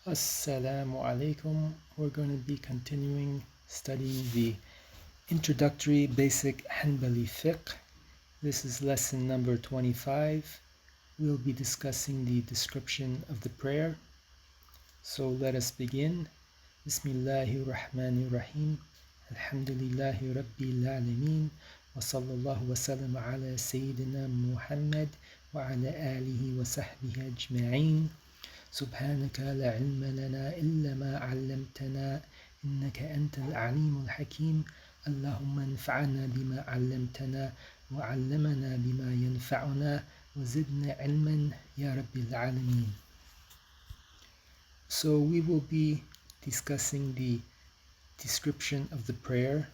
Assalamu alaikum. We're going to be continuing studying the introductory basic Hanbali Fiqh. This is lesson number 25. We'll be discussing the description of the prayer. So let us begin. Bismillahir Rahmanir Rahim. Alhamdulillahi Rabbil Alameen. Wa sallallahu wa sallam ala Sayyidina Muhammad wa ala alihi wa sahbihi ajma'in. سبحانك لا علم لنا إلا ما علمتنا إنك أنت العليم الحكيم اللهم انفعنا بما علمتنا وعلمنا بما ينفعنا وزدنا علما يا رب العالمين. So we will be discussing the description of the prayer.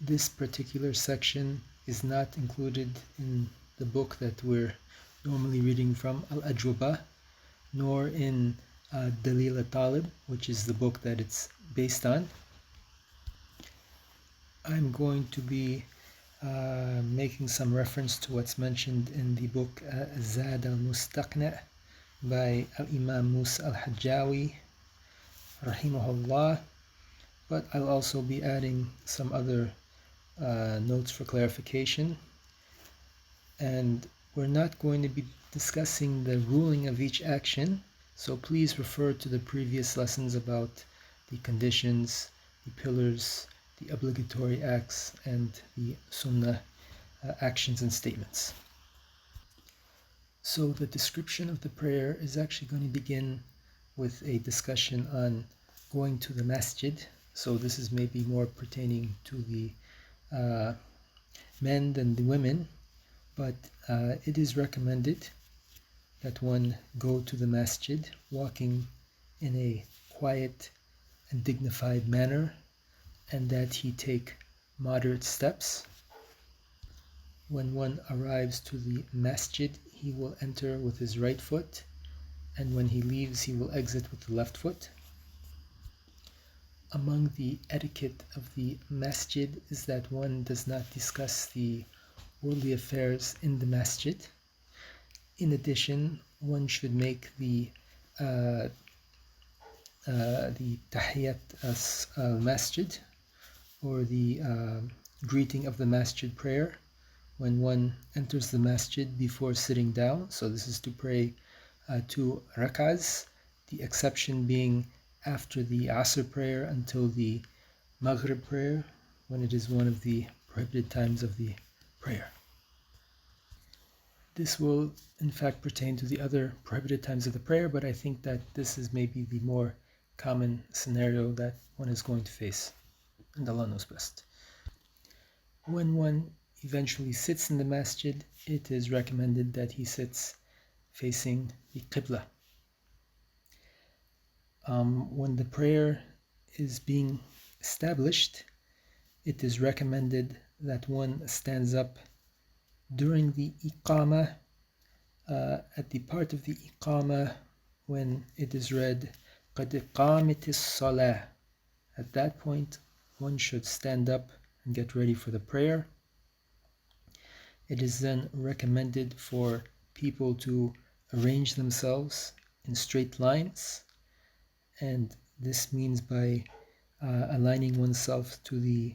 This particular section is not included in the book that we're normally reading from, Al-Ajwabah, nor in Dalil al-Talib, which is the book that it's based on. I'm going to be making some reference to what's mentioned in the book Zad al-Mustaqna' by Al-Imam Musa al-Hajjawi, rahimahullah, but I'll also be adding some other notes for clarification. And we're not going to be discussing the ruling of each action, so please refer to the previous lessons about the conditions, the pillars, the obligatory acts, and the sunnah actions and statements. So the description of the prayer is actually going to begin with a discussion on going to the masjid. So this is maybe more pertaining to the men than the women, but it is recommended that one go to the masjid walking in a quiet and dignified manner, and that he take moderate steps. When one arrives to the masjid, he will enter with his right foot, and when he leaves, he will exit with the left foot. Among the etiquette of the masjid is that one does not discuss the worldly affairs in the masjid. In addition, one should make the Tahiyyat al-Masjid, or the greeting of the masjid prayer, when one enters the masjid before sitting down. So this is to pray 2 rak'ahs, the exception being after the Asr prayer until the Maghrib prayer, when it is one of the prohibited times of the prayer. This will in fact pertain to the other prohibited times of the prayer, but I think that this is maybe the more common scenario that one is going to face, and Allah knows best. When one eventually sits in the masjid, it is recommended that he sits facing the Qibla. When the prayer is being established, it is recommended that one stands up during the Iqamah, at the part of the Iqamah when it is read قَدْ قَامَتِ الصَّلَاةِ. At that point, one should stand up and get ready for the prayer. It is then recommended for people to arrange themselves in straight lines, and this means by aligning oneself to the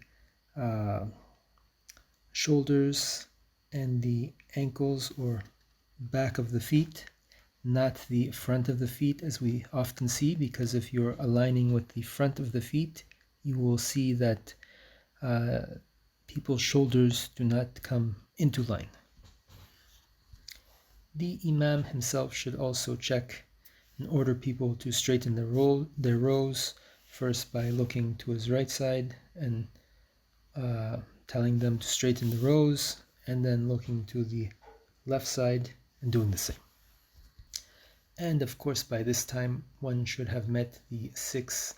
shoulders and the ankles or back of the feet, not the front of the feet as we often see, because if you're aligning with the front of the feet, you will see that people's shoulders do not come into line. The Imam himself should also check and order people to straighten their rows, first by looking to his right side and telling them to straighten the rows, and then looking to the left side and doing the same. And of course, by this time, one should have met the 6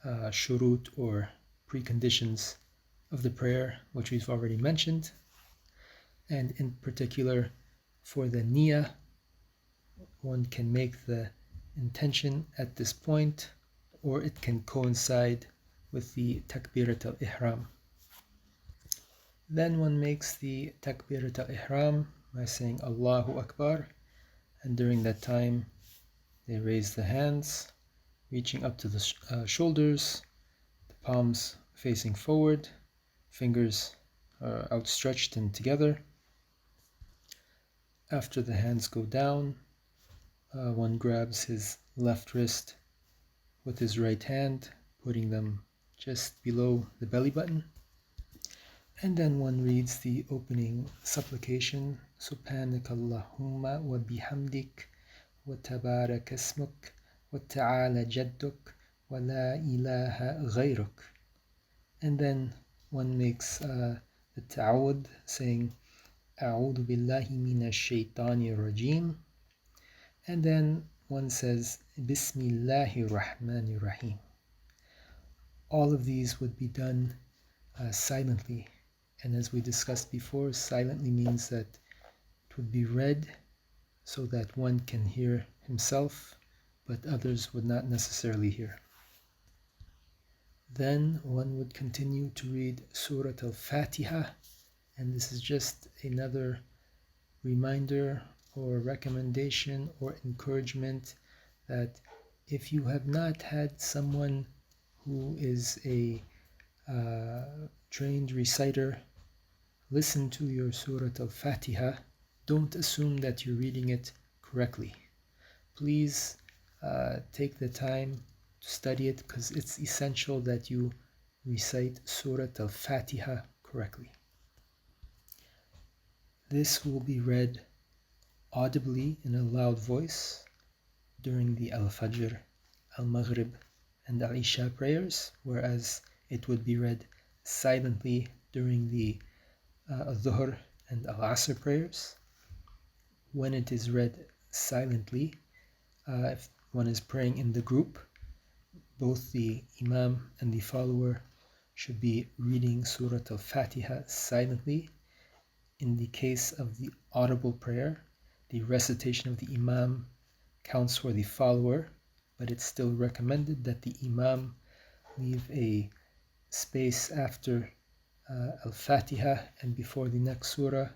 shurut or preconditions of the prayer, which we've already mentioned. And in particular, for the niyyah, one can make the intention at this point, or it can coincide with the takbirat al-ihram. Then one makes the takbirat al-ihram by saying Allahu Akbar, and during that time they raise the hands reaching up to the shoulders, the palms facing forward, fingers outstretched and together. After the hands go down, one grabs his left wrist with his right hand, putting them just below the belly button. And then one reads the opening supplication, Subhanaka Allahumma wa bihamdik wa tabarak ismuk wa ta'ala jadduk wa la ilaha ghayruk. And then one makes the ta'awud, saying A'udhu billahi minash shaitanir rajim. And then one says Bismillahir Rahmanir Rahim. All of these would be done silently. And as we discussed before, silently means that it would be read so that one can hear himself, but others would not necessarily hear. Then one would continue to read Surah Al-Fatiha, and this is just another reminder or recommendation or encouragement that if you have not had someone who is a trained reciter listen to your Surah Al-Fatiha, don't assume that you're reading it correctly. Please take the time to study it, because it's essential that you recite Surah Al-Fatiha correctly. This will be read audibly in a loud voice during the Al-Fajr, Al-Maghrib, and Al-Isha prayers, whereas it would be read silently during the Al-Dhuhr and Al-Asr prayers. When it is read silently, if one is praying in the group, both the Imam and the follower should be reading Surah Al-Fatiha silently. In the case of the audible prayer, the recitation of the Imam counts for the follower, but it's still recommended that the Imam leave a space after Al-Fatiha and before the next surah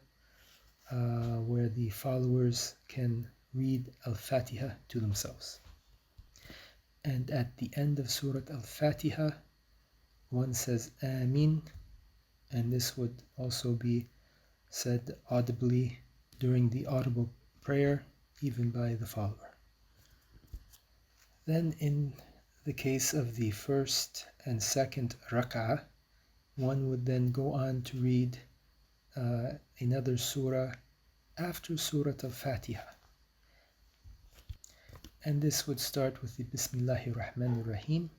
where the followers can read Al-Fatiha to themselves. And at the end of Surah Al-Fatiha, one says ameen, and this would also be said audibly during the audible prayer, even by the follower. Then in the case of the first and second rak'ah, one would then go on to read another surah after Surah Al-Fatiha. And this would start with the Bismillahir Rahmanir Rahim,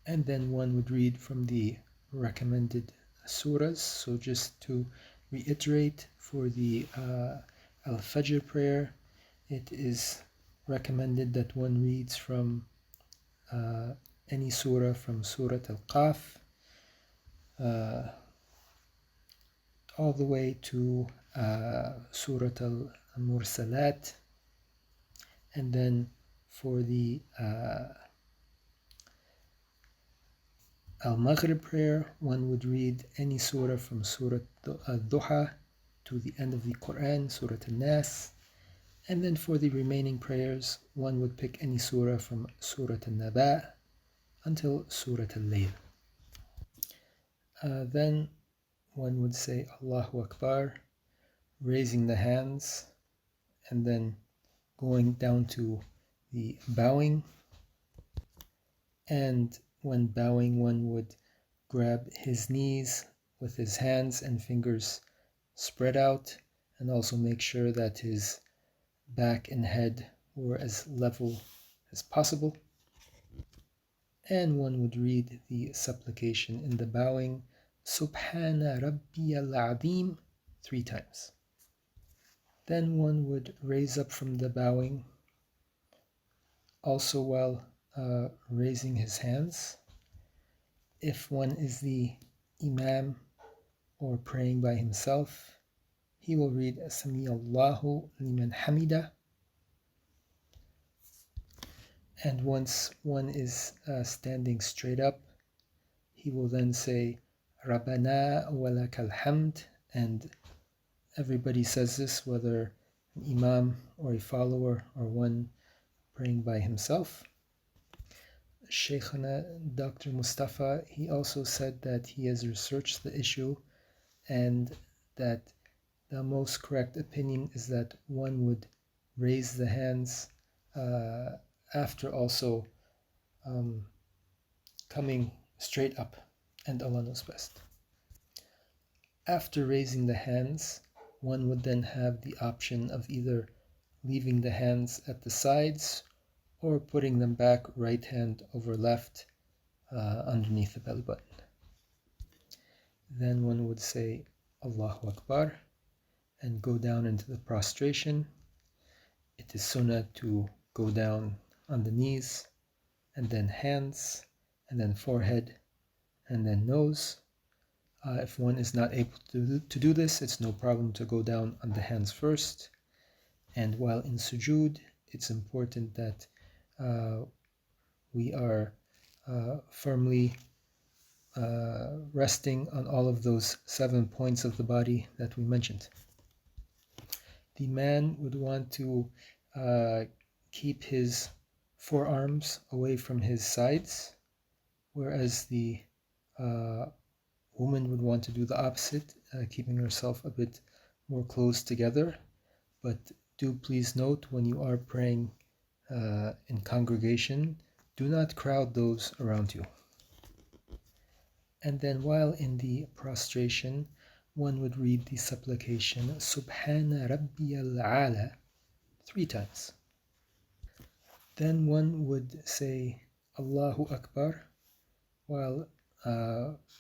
and then one would read from the recommended surahs. So just to reiterate, for the Al-Fajr prayer, it is recommended that one reads from any surah from Surah Al-Qaf all the way to Surah Al-Mursalat. And then for the Al-Maghrib prayer, one would read any surah from Surah Al-Duha to the end of the Quran, Surah Al-Nas. And then for the remaining prayers, one would pick any surah from Surah Al-Naba until Surah Al-Layl. Then one would say Allahu Akbar, raising the hands, and then going down to the bowing. And when bowing, one would grab his knees with his hands and fingers spread out, and also make sure that his back and head were as level as possible. And one would read the supplication in the bowing, Subhana Rabbiyal Azim, 3 times. Then one would raise up from the bowing, also while raising his hands. If one is the Imam or praying by himself, he will read Sami Allahu liman hamida. And once one is standing straight up, he will then say Rabbana wa lakal hamd, and everybody says this, whether an Imam or a follower or one praying by himself. Shaykhana Dr. Mustafa, he also said that he has researched the issue and that the most correct opinion is that one would raise the hands after also coming straight up, and Allah knows best. After raising the hands, one would then have the option of either leaving the hands at the sides or putting them back right hand over left underneath the belly button. Then one would say Allahu Akbar and go down into the prostration. It is sunnah to go down on the knees and then hands and then forehead and then nose. If one is not able to do this, it's no problem to go down on the hands first. And while in sujood, it's important that we are firmly resting on all of those 7 points of the body that we mentioned. The man would want to keep his forearms away from his sides, whereas the woman would want to do the opposite, keeping herself a bit more close together. But do please note, when you are praying in congregation, do not crowd those around you. And then while in the prostration, one would read the supplication Subhana Rabbiyal Ala 3 times. Then one would say Allahu Akbar while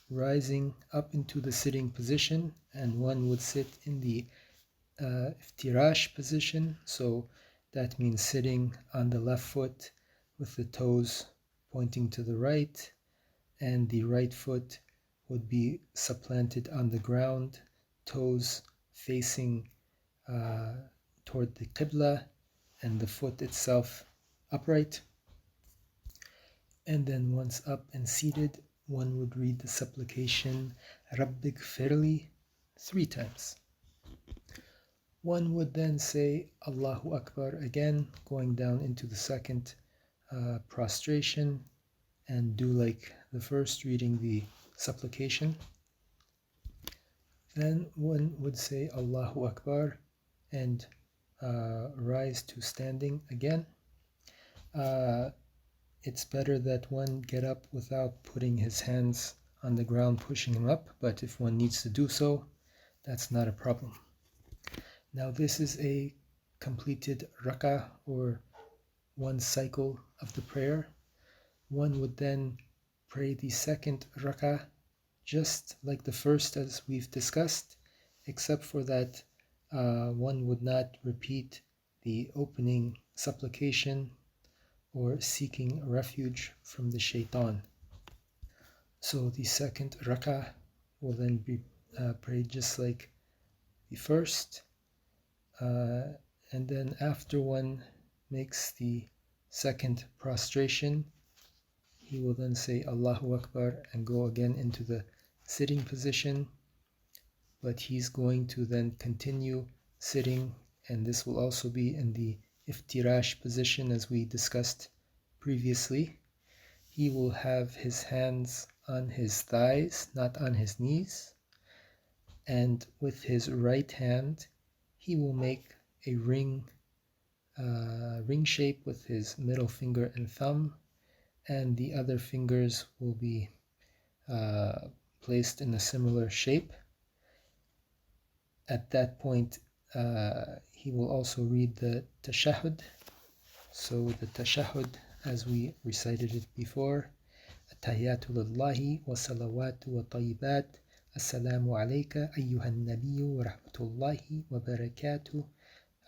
rising up into the sitting position, and one would sit in the iftirash position, so that means sitting on the left foot with the toes pointing to the right, and the right foot would be supplanted on the ground, toes facing toward the qibla, and the foot itself upright. And then once up and seated, one would read the supplication Rabbik Firli 3 times. One would then say Allahu Akbar again, going down into the second prostration, and do like the first, reading the supplication. Then one would say Allahu Akbar and rise to standing again. It's better that one get up without putting his hands on the ground, pushing him up, but if one needs to do so, that's not a problem. Now this is a completed rak'ah, or one cycle of the prayer. One would then pray the second rak'ah just like the first, as we've discussed, except for that one would not repeat the opening supplication or seeking refuge from the shaitan. So the second rak'ah will then be prayed just like the first, and then after one makes the second prostration, he will then say Allahu Akbar and go again into the sitting position, but he's going to then continue sitting, and this will also be in the iftirash position as we discussed previously. He will have his hands on his thighs, not on his knees, and with his right hand he will make a ring shape with his middle finger and thumb, and the other fingers will be placed in a similar shape. At that point, he will also read the tashahhud. So the tashahhud, as we recited it before, At-tahiyyatu lillahi wa salawatu wa tayyibat, Assalamu alayka ayyuhan nabiyyu wa rahmatullahi wa barakatuh,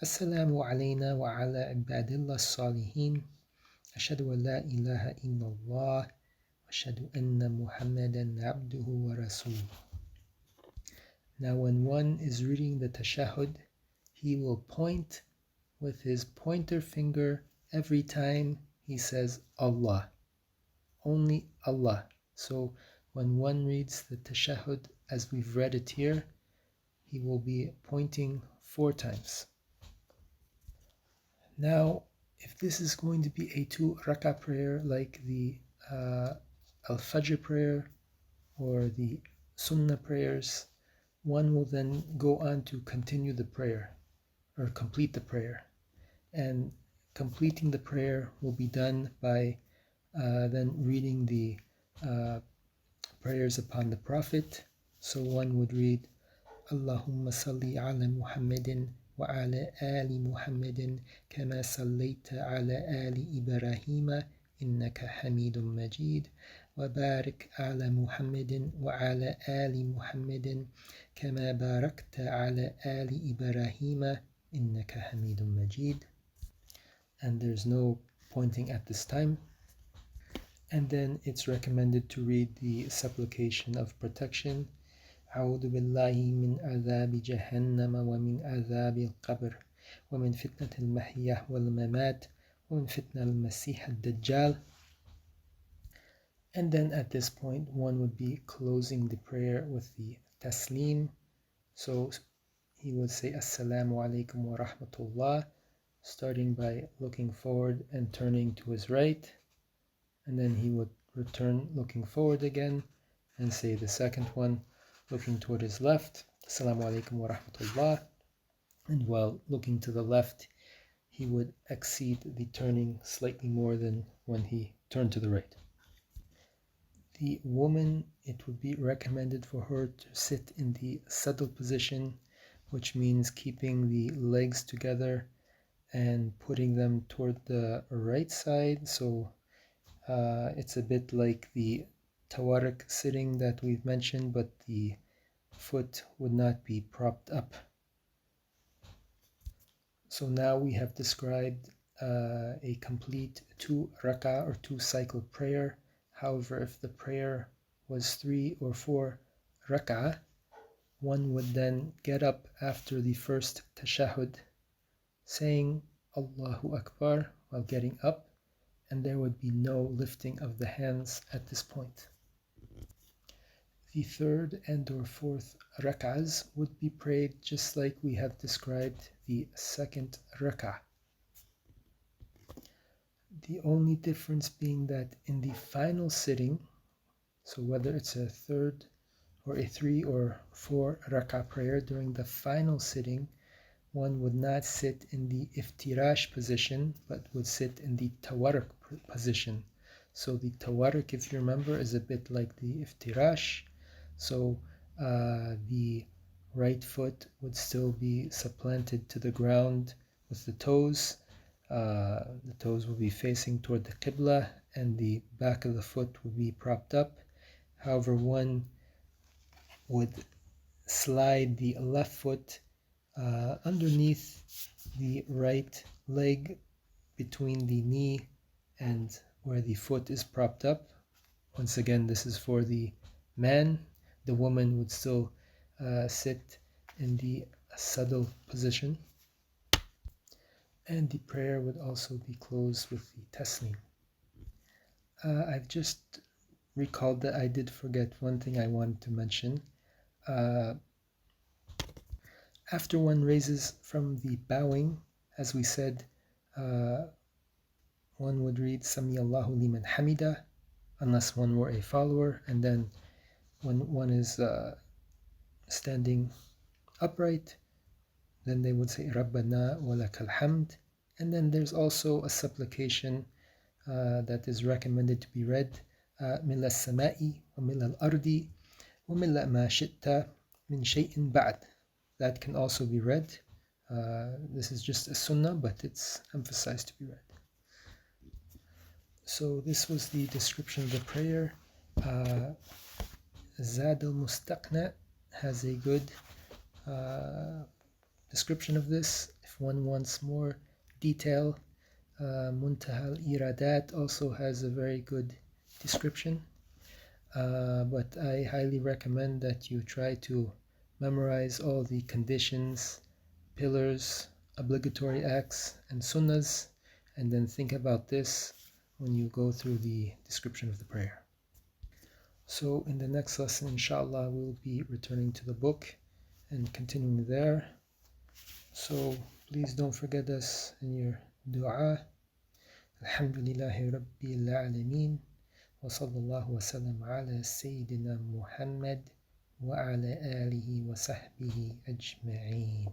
Assalamu alayna wa ala ibadillah as-salihin, Ashhadu an la ilaha illallah, Ashhadu anna Muhammadan abduhu wa rasuluh. Now when one is reading the tashahhud, he will point with his pointer finger every time he says Allah, only Allah. So when one reads the tashahhud as we've read it here, he will be pointing 4 times. Now, if this is going to be a 2 rak'ah prayer like the Al-Fajr prayer or the Sunnah prayers, one will then go on to continue the prayer or complete the prayer. And completing the prayer will be done by then reading the prayers upon the Prophet. So one would read Allahumma salli ala Muhammadin wa ala ali Muhammadin kama sallaita ala ali Ibrahim innaka Hamidum Majid wa barik ala Muhammadin wa ala ali Muhammadin kama barakta ala ali Ibrahim innaka Hamidum Majid. And there's no pointing at this time. And then it's recommended to read the supplication of protection. أعوذ بالله من عذاب جهنم ومن عذاب القبر ومن فتنة المحيا والممات ومن فتنة المسيح الدجال. And then at this point one would be closing the prayer with the taslim. So he would say Assalamu alaikum wa rahmatullah, starting by looking forward and turning to his right. And then he would return looking forward again and say the second one looking toward his left, Assalamu alaikum wa rahmatullah. And while looking to the left, he would exceed the turning slightly more than when he turned to the right. The woman, it would be recommended for her to sit in the saddle position, which means keeping the legs together and putting them toward the right side. So it's a bit like the tawarik sitting that we've mentioned, but the foot would not be propped up. So now we have described a complete 2 rak'ah or 2 cycle prayer. However, if the prayer was 3 or 4 rak'ah, one would then get up after the first tashahhud, saying Allahu Akbar while getting up, and there would be no lifting of the hands at this point. The third and or fourth rak'ahs would be prayed just like we have described the second rak'ah. The only difference being that in the final sitting, so whether it's a third or a 3 or 4 rak'ah prayer, during the final sitting, one would not sit in the iftirash position, but would sit in the tawarruk position. So the tawarruk, if you remember, is a bit like the iftirash. So the right foot would still be supplanted to the ground with the toes. The toes will be facing toward the qibla, and the back of the foot will be propped up. However, one would slide the left foot underneath the right leg between the knee and where the foot is propped up. Once again, this is for the man. The woman would still sit in the saddle position. And the prayer would also be closed with the taslim. I've just recalled that I did forget one thing I wanted to mention. After one raises from the bowing, as we said, one would read Sami Allahu liman hamida, unless one were a follower, and then when one is standing upright, then they would say Rabbana wa lakal hamd. And then there's also a supplication that is recommended to be read, Mil as-sama'i wa mil al-ardi wa mil ma shi'ta min shay'in ba'd. That can also be read. This is just a sunnah, but it's emphasized to be read. So this was the description of the prayer. Zad al-Mustaqna has a good description of this. If one wants more detail, Muntaha al-Iradat also has a very good description. But I highly recommend that you try to memorize all the conditions, pillars, obligatory acts, and sunnahs, and then think about this when you go through the description of the prayer. So in the next lesson, inshallah, we'll be returning to the book and continuing there. So please don't forget us in your dua. Alhamdulillahi Rabbil Alameen. وصلى الله وسلم على سيدنا محمد وعلى آله وصحبه أجمعين.